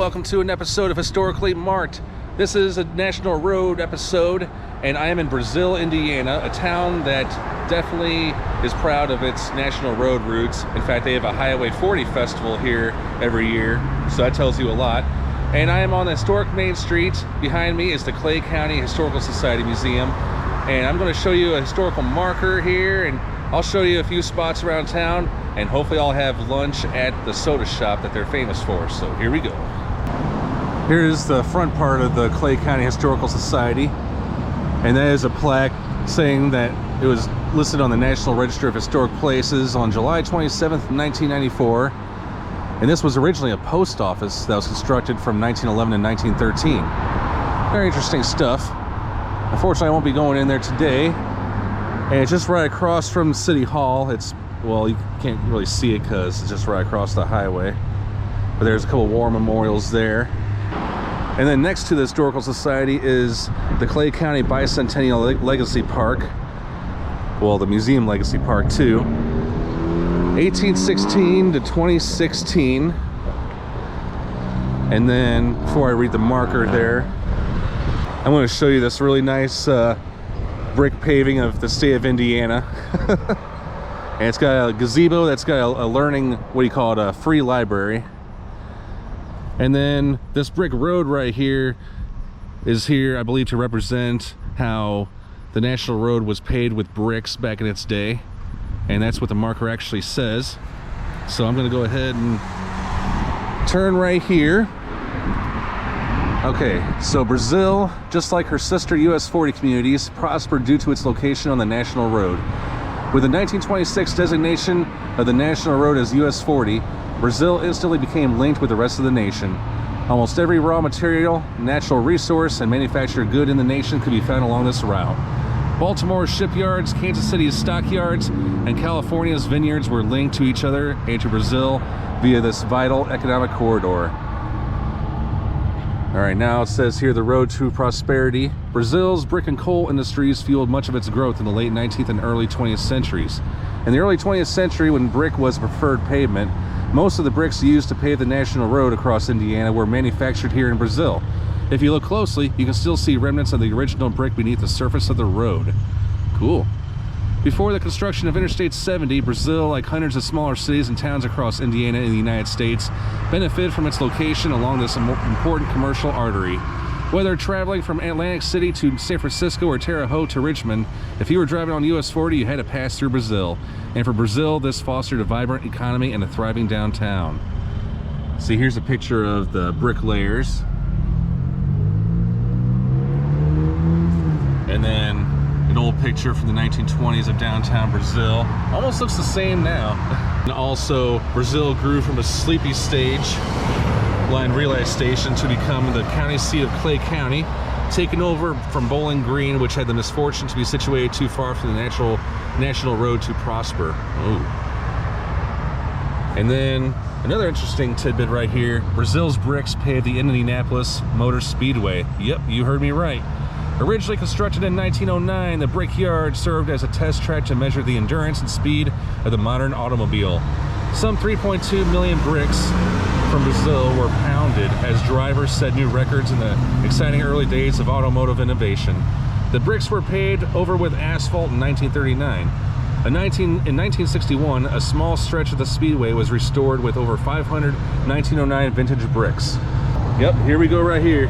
welcome to an episode of Historically Marked. This is a National Road episode, and I am in Brazil, Indiana, a town that definitely is proud of its National Road routes. In fact, they have a Highway 40 festival here every year, so that tells you a lot. And I am on the historic main street. Behind me is the Clay County Historical Society Museum, and I'm going to show you a historical marker here, and I'll show you a few spots around town, and hopefully I'll have lunch at the soda shop that they're famous for. So here we go. Here's the front part of the Clay County Historical Society, and that is a plaque saying that it was listed on the National Register of Historic Places on July 27th, 1994. And this was originally a post office that was constructed from 1911 to 1913. Very interesting stuff. Unfortunately, I won't be going in there today. And it's just right across from City Hall. It's, well, you can't really see it because it's just right across the highway. But there's a couple war memorials there. And then next to the Historical Society is the Clay County Bicentennial Legacy Park. Well, the Museum Legacy Park too. 1816 to 2016. And then, before I read the marker there, I'm going to show you this really nice brick paving of the state of Indiana. And it's got a gazebo that's got a learning, what do you call it, a free library. And then this brick road right here is here, I believe, to represent how the National Road was paved with bricks back in its day. And that's what the marker actually says. So I'm going to go ahead and turn right here. Okay, so Brazil, just like her sister US 40 communities, prospered due to its location on the National Road. With the 1926 designation of the National Road as US 40, Brazil instantly became linked with the rest of the nation. Almost every raw material, natural resource, and manufactured good in the nation could be found along this route. Baltimore's shipyards, Kansas City's stockyards, and California's vineyards were linked to each other and to Brazil via this vital economic corridor. All right, now it says here the road to prosperity. Brazil's brick and coal industries fueled much of its growth in the late 19th and early 20th centuries. In the early 20th century, when brick was preferred pavement, most of the bricks used to pave the National Road across Indiana were manufactured here in Brazil. If you look closely, you can still see remnants of the original brick beneath the surface of the road. Cool. Before the construction of Interstate 70, Brazil, like hundreds of smaller cities and towns across Indiana and the United States, benefited from its location along this important commercial artery. Whether traveling from Atlantic City to San Francisco or Terre Haute to Richmond, if you were driving on US 40, you had to pass through Brazil. And for Brazil, this fostered a vibrant economy and a thriving downtown. See, here's a picture of the bricklayers. And then an old picture from the 1920s of downtown Brazil. Almost looks the same now. And also, Brazil grew from a sleepy stage line relay station to become the county seat of Clay County, taken over from Bowling Green, which had the misfortune to be situated too far from the National Road to prosper. Ooh. And then another interesting tidbit right here, Brazil's bricks paved the Indianapolis Motor Speedway. Yep, you heard me right. Originally constructed in 1909, the brickyard served as a test track to measure the endurance and speed of the modern automobile. Some 3.2 million bricks from Brazil were pounded as drivers set new records in the exciting early days of automotive innovation. The bricks were paved over with asphalt in 1939. In 1961, a small stretch of the speedway was restored with over 500 1909 vintage bricks. Yep, here we go right here.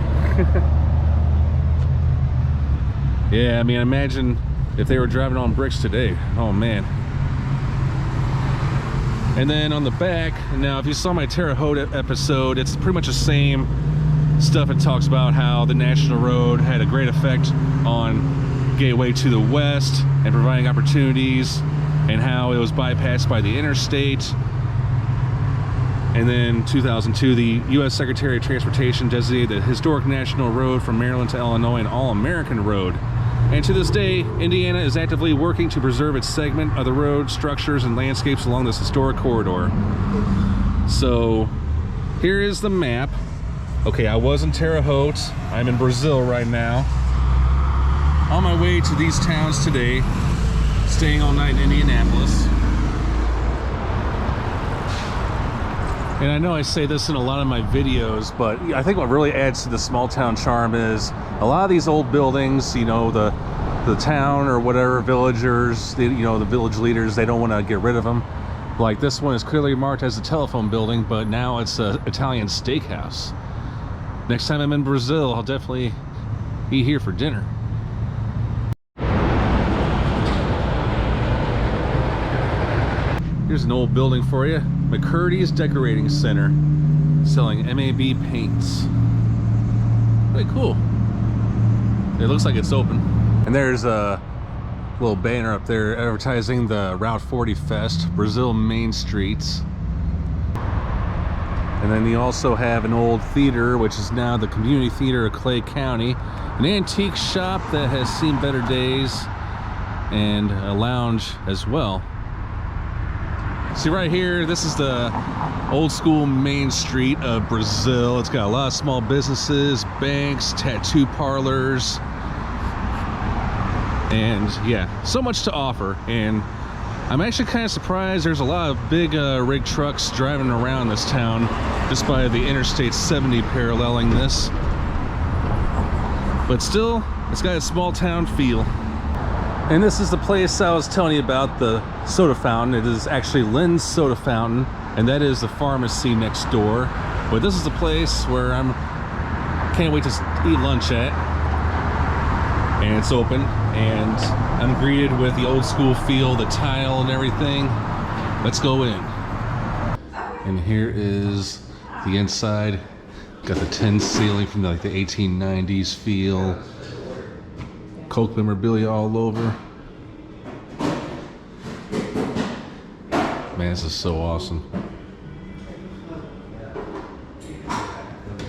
Yeah, I mean, imagine if they were driving on bricks today. Oh, man. And then on the back, now if you saw my Terre Haute episode, it's pretty much the same stuff. It talks about how the National Road had a great effect on gateway to the west and providing opportunities, and how it was bypassed by the interstate. And then 2002, the U.S. Secretary of Transportation designated the historic National Road from Maryland to Illinois an all-American road. And to this day, Indiana is actively working to preserve its segment of the road, structures, and landscapes along this historic corridor. So, here is the map. Okay, I was in Terre Haute. I'm in Brazil right now. On my way to these towns today, staying all night in Indianapolis. And I know I say this in a lot of my videos, but I think what really adds to the small town charm is a lot of these old buildings, you know, the town or whatever villagers, you know, the village leaders, they don't want to get rid of them. Like this one is clearly marked as a telephone building, but now it's an Italian steakhouse. Next time I'm in Brazil, I'll definitely eat here for dinner. Here's an old building for you. McCurdy's Decorating Center, selling MAB paints. Pretty cool. It looks like it's open. And there's a little banner up there advertising the Route 40 Fest, Brazil Main Streets. And then you also have an old theater, which is now the Community Theater of Clay County. An antique shop that has seen better days, and a lounge as well. See right here, this is the old school main street of Brazil. It's got a lot of small businesses, banks, tattoo parlors, and yeah, so much to offer. And I'm actually kind of surprised there's a lot of big rig trucks driving around this town just by the Interstate 70 paralleling this. But still, it's got a small town feel. And this is the place I was telling you about, the soda fountain. It is actually Lynn's soda fountain, and that is the pharmacy next door. But this is the place where can't wait to eat lunch at. And it's open, and I'm greeted with the old school feel, the tile and everything. Let's go in. And here is the inside. Got the tin ceiling from like the 1890s feel. Coke memorabilia all over. Man, this is so awesome.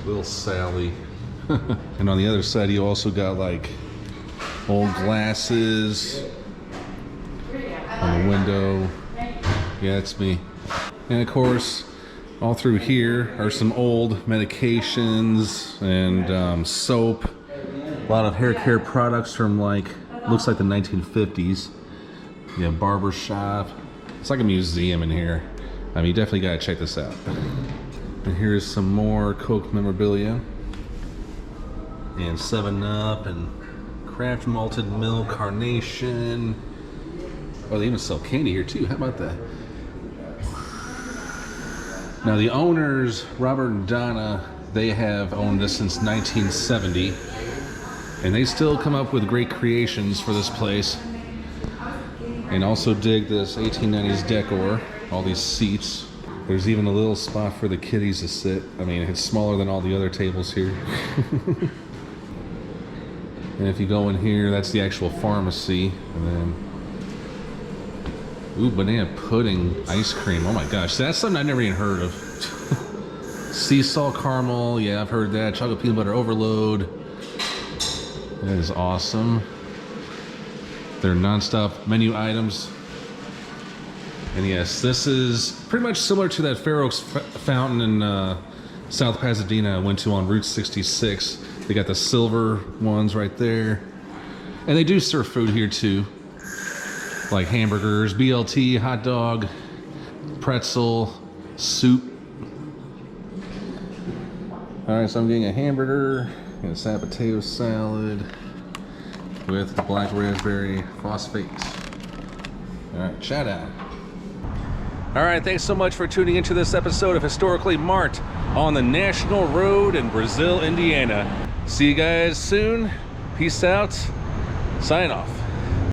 Little Sally. And on the other side, you also got like old glasses on the window. Yeah, it's me. And of course, all through here are some old medications and soap. A lot of hair care products from looks like the 1950s. Yeah, barber shop. It's like a museum in here. I mean, you definitely gotta check this out. And here's some more Coke memorabilia. And 7-Up and Kraft malted milk, Carnation. Oh, they even sell candy here too. How about that? Now the owners, Robert and Donna, they have owned this since 1970. And they still come up with great creations for this place. And also dig this 1890s decor, all these seats. There's even a little spot for the kiddies to sit. I mean, it's smaller than all the other tables here. And if you go in here, that's the actual pharmacy. And then, ooh, banana pudding ice cream. Oh my gosh, that's something I've never even heard of. Sea salt caramel, yeah, I've heard that. Chocolate peanut butter overload. That is awesome. They're non-stop menu items. And yes, this is pretty much similar to that Fair Oaks fountain in South Pasadena I went to on Route 66. They got the silver ones right there. And they do serve food here too. Like hamburgers, BLT, hot dog, pretzel, soup. All right, so I'm getting a hamburger and a sad potato salad with black raspberry phosphate. All right, shout out. All right, thanks so much for tuning into this episode of Historically Marked on the National Road in Brazil, Indiana. See you guys soon. Peace out. Sign off.